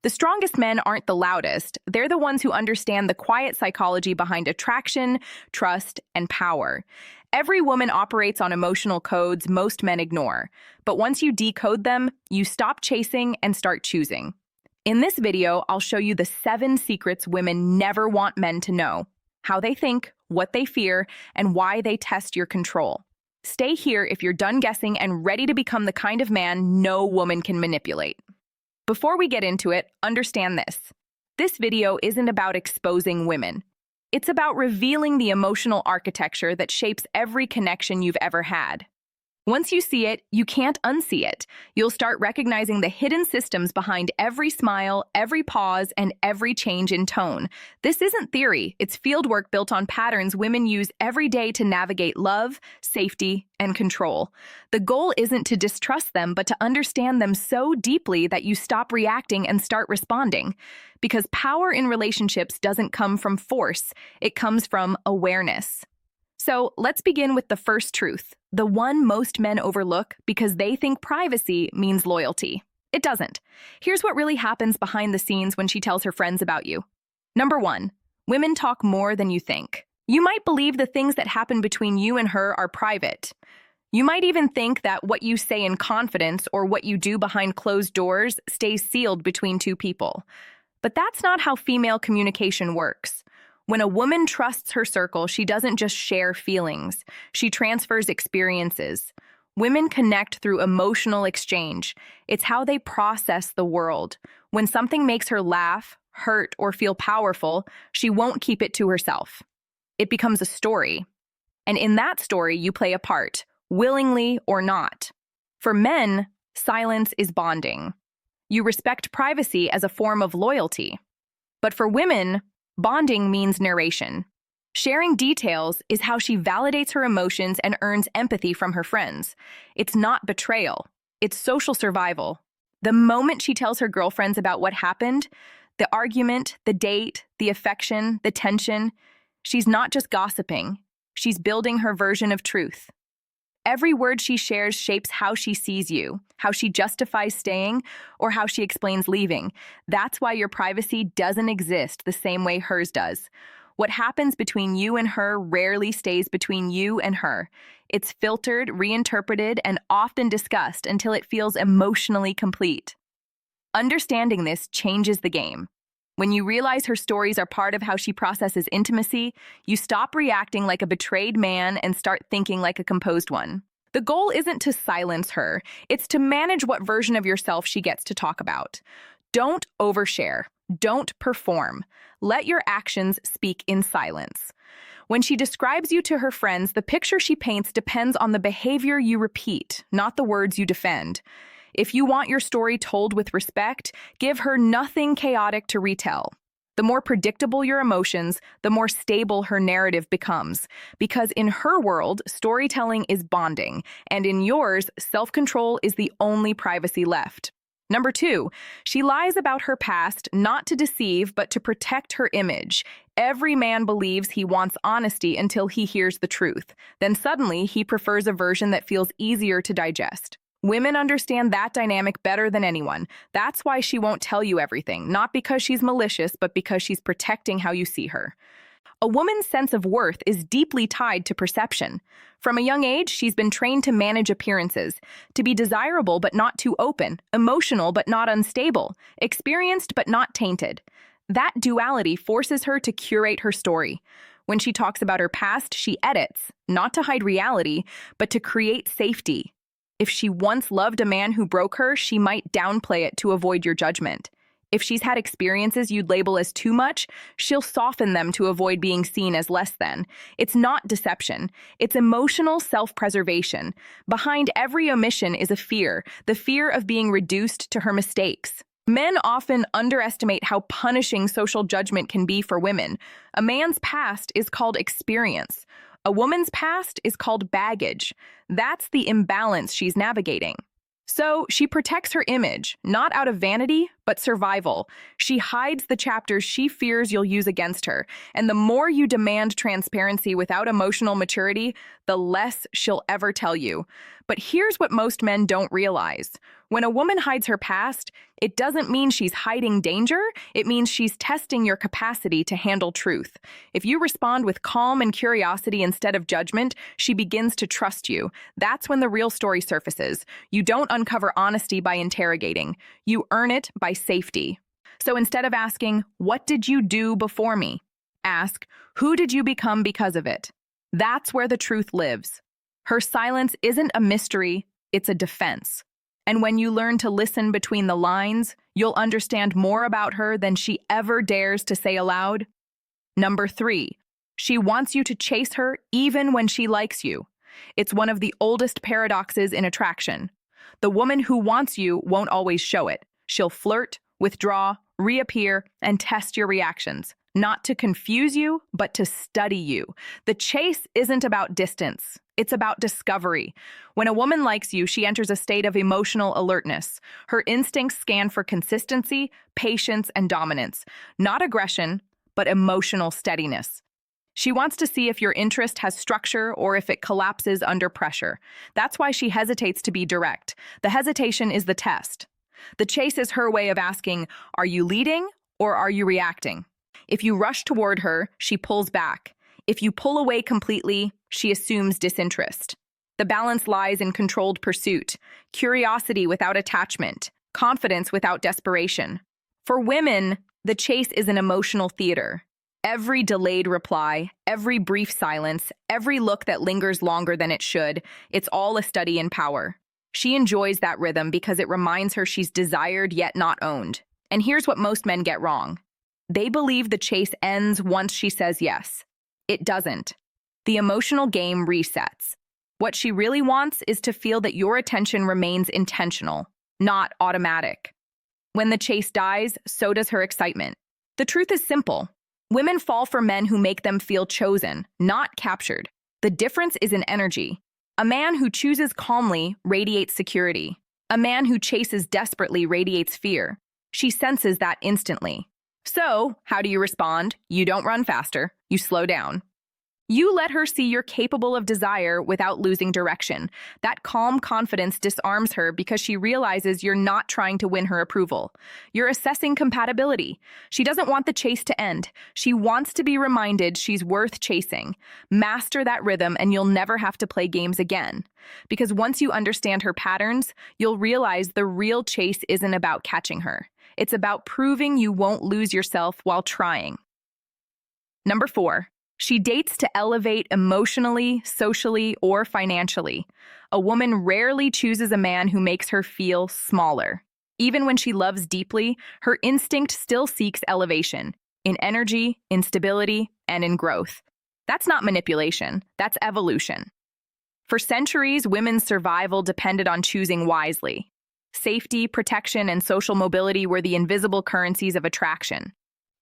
The strongest men aren't the loudest. They're the ones who understand the quiet psychology behind attraction, trust, and power. Every woman operates on emotional codes most men ignore. But once you decode them, you stop chasing and start choosing. In this video, I'll show you the 7 secrets women never want men to know, how they think, what they fear, and why they test your control. Stay here if you're done guessing and ready to become the kind of man no woman can manipulate. Before we get into it, understand this. This video isn't about exposing women. It's about revealing the emotional architecture that shapes every connection you've ever had. Once you see it, you can't unsee it. You'll start recognizing the hidden systems behind every smile, every pause, and every change in tone. This isn't theory. It's fieldwork built on patterns women use every day to navigate love, safety, and control. The goal isn't to distrust them, but to understand them so deeply that you stop reacting and start responding. Because power in relationships doesn't come from force. It comes from awareness. So let's begin with the first truth, the one most men overlook because they think privacy means loyalty. It doesn't. Here's what really happens behind the scenes when she tells her friends about you. Number 1, women talk more than you think. You might believe the things that happen between you and her are private. You might even think that what you say in confidence or what you do behind closed doors stays sealed between two people. But that's not how female communication works. When a woman trusts her circle, she doesn't just share feelings. She transfers experiences. Women connect through emotional exchange. It's how they process the world. When something makes her laugh, hurt, or feel powerful, she won't keep it to herself. It becomes a story. And in that story, you play a part, willingly or not. For men, silence is bonding. You respect privacy as a form of loyalty. But for women, bonding means narration. Sharing details is how she validates her emotions and earns empathy from her friends. It's not betrayal. It's social survival. The moment she tells her girlfriends about what happened, the argument, the date, the affection, the tension, she's not just gossiping. She's building her version of truth. Every word she shares shapes how she sees you, how she justifies staying, or how she explains leaving. That's why your privacy doesn't exist the same way hers does. What happens between you and her rarely stays between you and her. It's filtered, reinterpreted, and often discussed until it feels emotionally complete. Understanding this changes the game. When you realize her stories are part of how she processes intimacy, you stop reacting like a betrayed man and start thinking like a composed one. The goal isn't to silence her, it's to manage what version of yourself she gets to talk about. Don't overshare. Don't perform. Let your actions speak in silence. When she describes you to her friends, the picture she paints depends on the behavior you repeat, not the words you defend. If you want your story told with respect, give her nothing chaotic to retell. The more predictable your emotions, the more stable her narrative becomes. Because in her world, storytelling is bonding, and in yours, self-control is the only privacy left. Number 2, she lies about her past, not to deceive, but to protect her image. Every man believes he wants honesty until he hears the truth. Then suddenly, he prefers a version that feels easier to digest. Women understand that dynamic better than anyone. That's why she won't tell you everything, not because she's malicious, but because she's protecting how you see her. A woman's sense of worth is deeply tied to perception. From a young age, she's been trained to manage appearances, to be desirable but not too open, emotional but not unstable, experienced but not tainted. That duality forces her to curate her story. When she talks about her past, she edits, not to hide reality, but to create safety. If she once loved a man who broke her, she might downplay it to avoid your judgment. If she's had experiences you'd label as too much, she'll soften them to avoid being seen as less than. It's not deception. It's emotional self-preservation. Behind every omission is a fear, the fear of being reduced to her mistakes. Men often underestimate how punishing social judgment can be for women. A man's past is called experience. A woman's past is called baggage. That's the imbalance she's navigating. So she protects her image, not out of vanity, but survival. She hides the chapters she fears you'll use against her, and the more you demand transparency without emotional maturity, the less she'll ever tell you. But here's what most men don't realize. When a woman hides her past, it doesn't mean she's hiding danger, it means she's testing your capacity to handle truth. If you respond with calm and curiosity instead of judgment, she begins to trust you. That's when the real story surfaces. You don't uncover honesty by interrogating. You earn it by safety. So instead of asking, "What did you do before me?" ask, "Who did you become because of it?" That's where the truth lives. Her silence isn't a mystery, it's a defense. And when you learn to listen between the lines, you'll understand more about her than she ever dares to say aloud. Number 3, she wants you to chase her even when she likes you. It's one of the oldest paradoxes in attraction. The woman who wants you won't always show it. She'll flirt, withdraw, reappear, and test your reactions. Not to confuse you, but to study you. The chase isn't about distance. It's about discovery. When a woman likes you, she enters a state of emotional alertness. Her instincts scan for consistency, patience, and dominance. Not aggression, but emotional steadiness. She wants to see if your interest has structure or if it collapses under pressure. That's why she hesitates to be direct. The hesitation is the test. The chase is her way of asking, are you leading or are you reacting? If you rush toward her, she pulls back. If you pull away completely, she assumes disinterest. The balance lies in controlled pursuit, curiosity without attachment, confidence without desperation. For women, the chase is an emotional theater. Every delayed reply, every brief silence, every look that lingers longer than it should, it's all a study in power. She enjoys that rhythm because it reminds her she's desired yet not owned. And here's what most men get wrong. They believe the chase ends once she says yes. It doesn't. The emotional game resets. What she really wants is to feel that your attention remains intentional, not automatic. When the chase dies, so does her excitement. The truth is simple. Women fall for men who make them feel chosen, not captured. The difference is in energy. A man who chooses calmly radiates security. A man who chases desperately radiates fear. She senses that instantly. So, how do you respond? You don't run faster. You slow down. You let her see you're capable of desire without losing direction. That calm confidence disarms her because she realizes you're not trying to win her approval. You're assessing compatibility. She doesn't want the chase to end. She wants to be reminded she's worth chasing. Master that rhythm and you'll never have to play games again. Because once you understand her patterns, you'll realize the real chase isn't about catching her. It's about proving you won't lose yourself while trying. Number 4. She dates to elevate emotionally, socially, or financially. A woman rarely chooses a man who makes her feel smaller. Even when she loves deeply, her instinct still seeks elevation in energy, in stability, and in growth. That's not manipulation, that's evolution. For centuries, women's survival depended on choosing wisely. Safety, protection, and social mobility were the invisible currencies of attraction.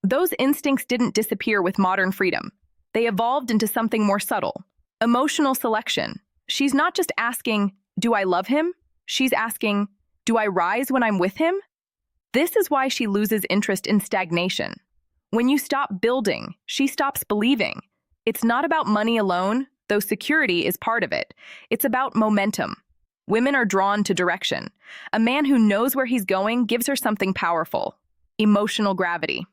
Those instincts didn't disappear with modern freedom. They evolved into something more subtle. Emotional selection. She's not just asking, do I love him? She's asking, do I rise when I'm with him? This is why she loses interest in stagnation. When you stop building, she stops believing. It's not about money alone, though security is part of it. It's about momentum. Women are drawn to direction. A man who knows where he's going gives her something powerful. Emotional gravity.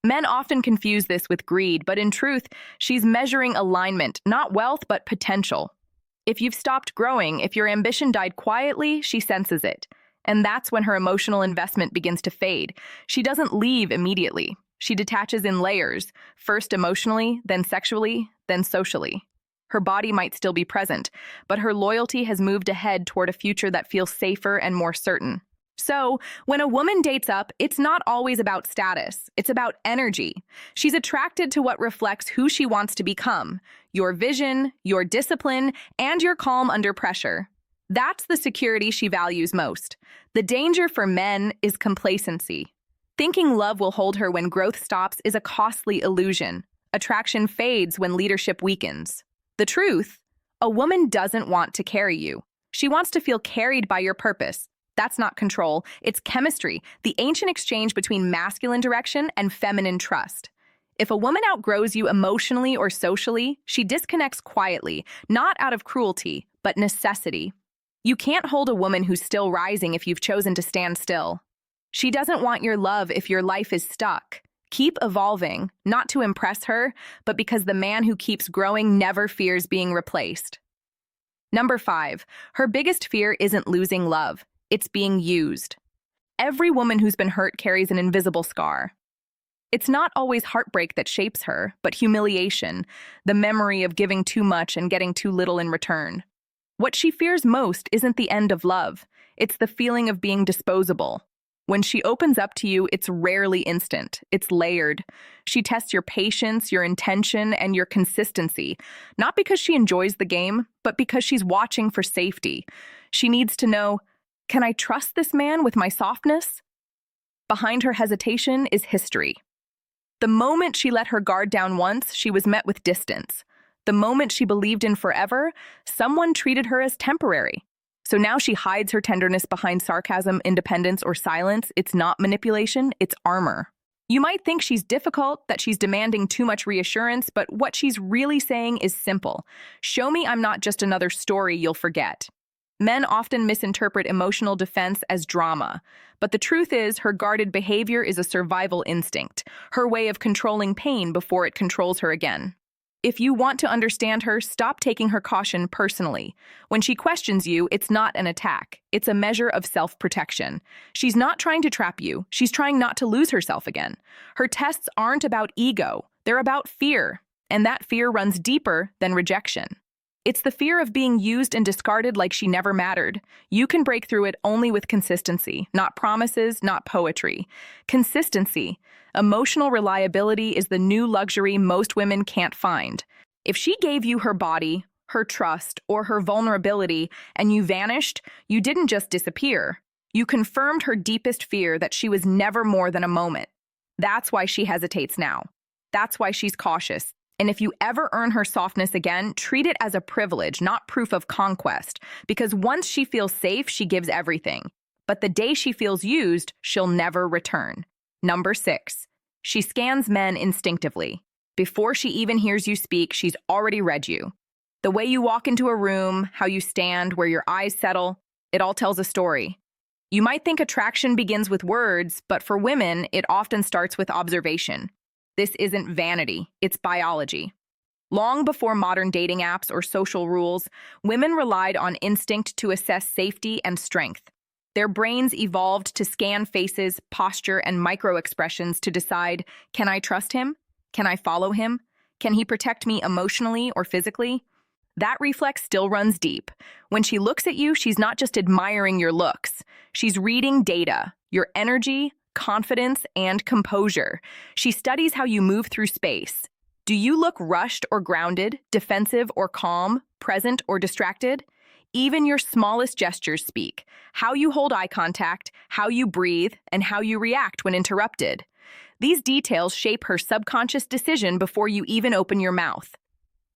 Men often confuse this with greed, but in truth, she's measuring alignment, not wealth, but potential. If you've stopped growing, if your ambition died quietly, she senses it. And that's when her emotional investment begins to fade. She doesn't leave immediately. She detaches in layers, first emotionally, then sexually, then socially. Her body might still be present, but her loyalty has moved ahead toward a future that feels safer and more certain. So, when a woman dates up, it's not always about status. It's about energy. She's attracted to what reflects who she wants to become, your vision, your discipline, and your calm under pressure. That's the security she values most. The danger for men is complacency. Thinking love will hold her when growth stops is a costly illusion. Attraction fades when leadership weakens. The truth, a woman doesn't want to carry you. She wants to feel carried by your purpose. That's not control, it's chemistry, the ancient exchange between masculine direction and feminine trust. If a woman outgrows you emotionally or socially, she disconnects quietly, not out of cruelty, but necessity. You can't hold a woman who's still rising if you've chosen to stand still. She doesn't want your love if your life is stuck. Keep evolving, not to impress her, but because the man who keeps growing never fears being replaced. Number 5, her biggest fear isn't losing love, it's being used. Every woman who's been hurt carries an invisible scar. It's not always heartbreak that shapes her, but humiliation, the memory of giving too much and getting too little in return. What she fears most isn't the end of love, it's the feeling of being disposable. When she opens up to you, it's rarely instant. It's layered. She tests your patience, your intention, and your consistency, not because she enjoys the game, but because she's watching for safety. She needs to know, can I trust this man with my softness? Behind her hesitation is history. The moment she let her guard down once, she was met with distance. The moment she believed in forever, someone treated her as temporary. So now she hides her tenderness behind sarcasm, independence, or silence. It's not manipulation, it's armor. You might think she's difficult, that she's demanding too much reassurance, but what she's really saying is simple. Show me I'm not just another story you'll forget. Men often misinterpret emotional defense as drama, but the truth is her guarded behavior is a survival instinct, her way of controlling pain before it controls her again. If you want to understand her, stop taking her caution personally. When she questions you, it's not an attack. It's a measure of self-protection. She's not trying to trap you. She's trying not to lose herself again. Her tests aren't about ego. They're about fear, and that fear runs deeper than rejection. It's the fear of being used and discarded like she never mattered. You can break through it only with consistency, not promises, not poetry. Consistency. Emotional reliability is the new luxury most women can't find. If she gave you her body, her trust, or her vulnerability, and you vanished, you didn't just disappear. You confirmed her deepest fear that she was never more than a moment. That's why she hesitates now. That's why she's cautious. And if you ever earn her softness again, treat it as a privilege, not proof of conquest. Because once she feels safe, she gives everything. But the day she feels used, she'll never return. Number 6, she scans men instinctively. Before she even hears you speak, she's already read you. The way you walk into a room, how you stand, where your eyes settle, it all tells a story. You might think attraction begins with words, but for women, it often starts with observation. This isn't vanity, it's biology. Long before modern dating apps or social rules, women relied on instinct to assess safety and strength. Their brains evolved to scan faces, posture, and micro-expressions to decide, can I trust him? Can I follow him? Can he protect me emotionally or physically? That reflex still runs deep. When she looks at you, she's not just admiring your looks. She's reading data, your energy, confidence, and composure. She studies how you move through space. Do you look rushed or grounded, defensive or calm, present or distracted? Even your smallest gestures speak. How you hold eye contact, how you breathe, and how you react when interrupted. These details shape her subconscious decision before you even open your mouth.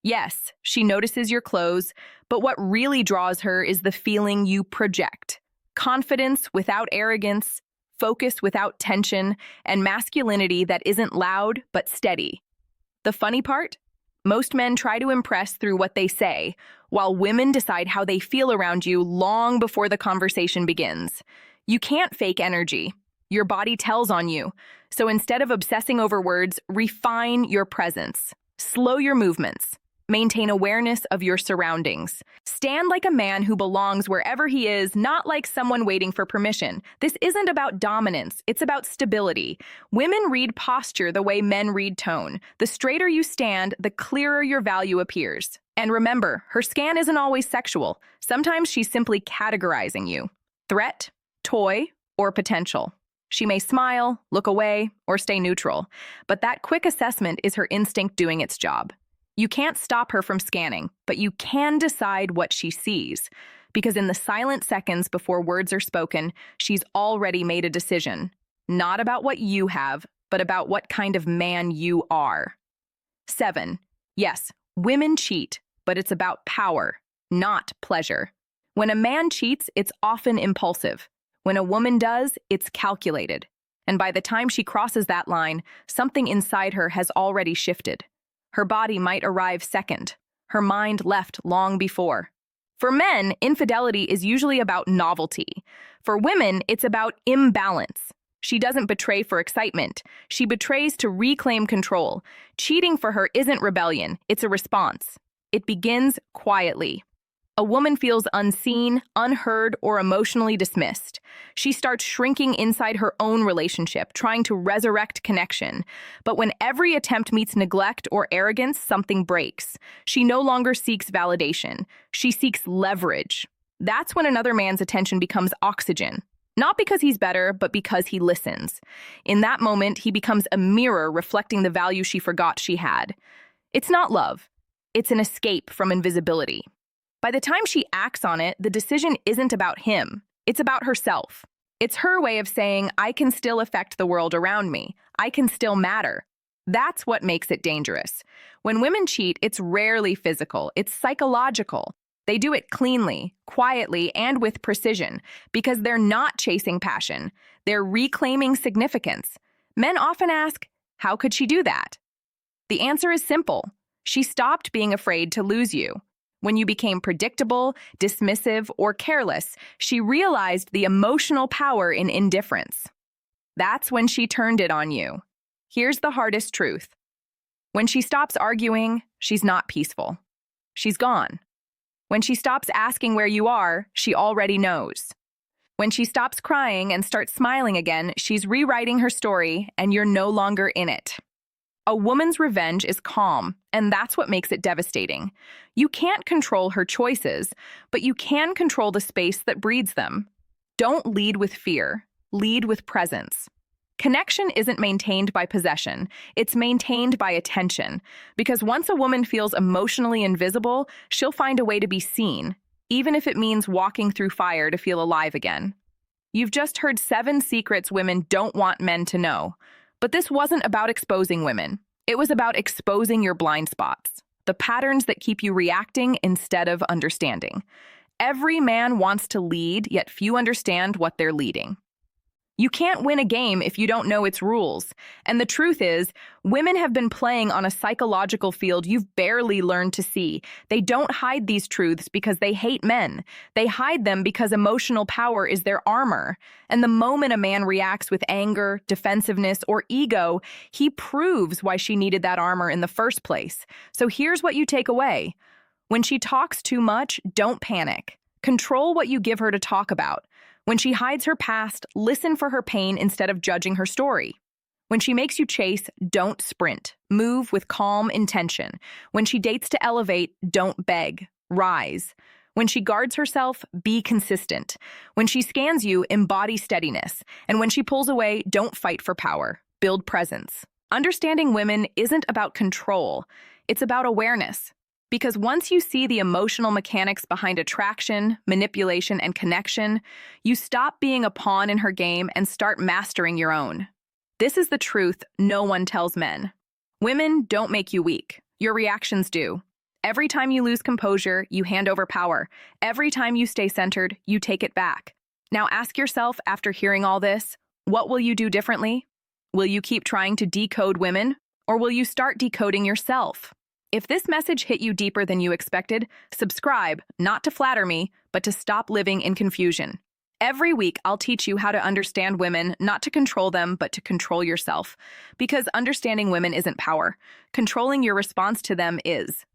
Yes, she notices your clothes, but what really draws her is the feeling you project. Confidence without arrogance, focus without tension, and masculinity that isn't loud but steady. The funny part? Most men try to impress through what they say, while women decide how they feel around you long before the conversation begins. You can't fake energy. Your body tells on you. So instead of obsessing over words, refine your presence. Slow your movements. Maintain awareness of your surroundings. Stand like a man who belongs wherever he is, not like someone waiting for permission. This isn't about dominance, it's about stability. Women read posture the way men read tone. The straighter you stand, the clearer your value appears. And remember, her scan isn't always sexual. Sometimes she's simply categorizing you. Threat, toy, or potential. She may smile, look away, or stay neutral. But that quick assessment is her instinct doing its job. You can't stop her from scanning, but you can decide what she sees. Because in the silent seconds before words are spoken, she's already made a decision. Not about what you have, but about what kind of man you are. 7. Yes, women cheat, but it's about power, not pleasure. When a man cheats, it's often impulsive. When a woman does, it's calculated. And by the time she crosses that line, something inside her has already shifted. Her body might arrive second. Her mind left long before. For men, infidelity is usually about novelty. For women, it's about imbalance. She doesn't betray for excitement. She betrays to reclaim control. Cheating for her isn't rebellion, it's a response. It begins quietly. A woman feels unseen, unheard, or emotionally dismissed. She starts shrinking inside her own relationship, trying to resurrect connection. But when every attempt meets neglect or arrogance, something breaks. She no longer seeks validation. She seeks leverage. That's when another man's attention becomes oxygen. Not because he's better, but because he listens. In that moment, he becomes a mirror reflecting the value she forgot she had. It's not love. It's an escape from invisibility. By the time she acts on it, the decision isn't about him. It's about herself. It's her way of saying, I can still affect the world around me. I can still matter. That's what makes it dangerous. When women cheat, it's rarely physical. It's psychological. They do it cleanly, quietly, and with precision because they're not chasing passion. They're reclaiming significance. Men often ask, how could she do that? The answer is simple. She stopped being afraid to lose you. When you became predictable, dismissive, or careless, she realized the emotional power in indifference. That's when she turned it on you. Here's the hardest truth. When she stops arguing, she's not peaceful. She's gone. When she stops asking where you are, she already knows. When she stops crying and starts smiling again, she's rewriting her story, and you're no longer in it. A woman's revenge is calm, and that's what makes it devastating. You can't control her choices, but you can control the space that breeds them. Don't lead with fear. Lead with presence. Connection isn't maintained by possession. It's maintained by attention. Because once a woman feels emotionally invisible, she'll find a way to be seen, even if it means walking through fire to feel alive again. You've just heard 7 secrets women don't want men to know. But this wasn't about exposing women. It was about exposing your blind spots, the patterns that keep you reacting instead of understanding. Every man wants to lead, yet few understand what they're leading. You can't win a game if you don't know its rules. And the truth is, women have been playing on a psychological field you've barely learned to see. They don't hide these truths because they hate men. They hide them because emotional power is their armor. And the moment a man reacts with anger, defensiveness, or ego, he proves why she needed that armor in the first place. So here's what you take away. When she talks too much, don't panic. Control what you give her to talk about. When she hides her past, listen for her pain instead of judging her story. When she makes you chase, don't sprint. Move with calm intention. When she dates to elevate, don't beg. Rise. When she guards herself, be consistent. When she scans you, embody steadiness. And when she pulls away, don't fight for power. Build presence. Understanding women isn't about control. It's about awareness. Because once you see the emotional mechanics behind attraction, manipulation, and connection, you stop being a pawn in her game and start mastering your own. This is the truth no one tells men. Women don't make you weak. Your reactions do. Every time you lose composure, you hand over power. Every time you stay centered, you take it back. Now ask yourself, after hearing all this, what will you do differently? Will you keep trying to decode women, or will you start decoding yourself? If this message hit you deeper than you expected, subscribe, not to flatter me, but to stop living in confusion. Every week, I'll teach you how to understand women, not to control them, but to control yourself. Because understanding women isn't power. Controlling your response to them is.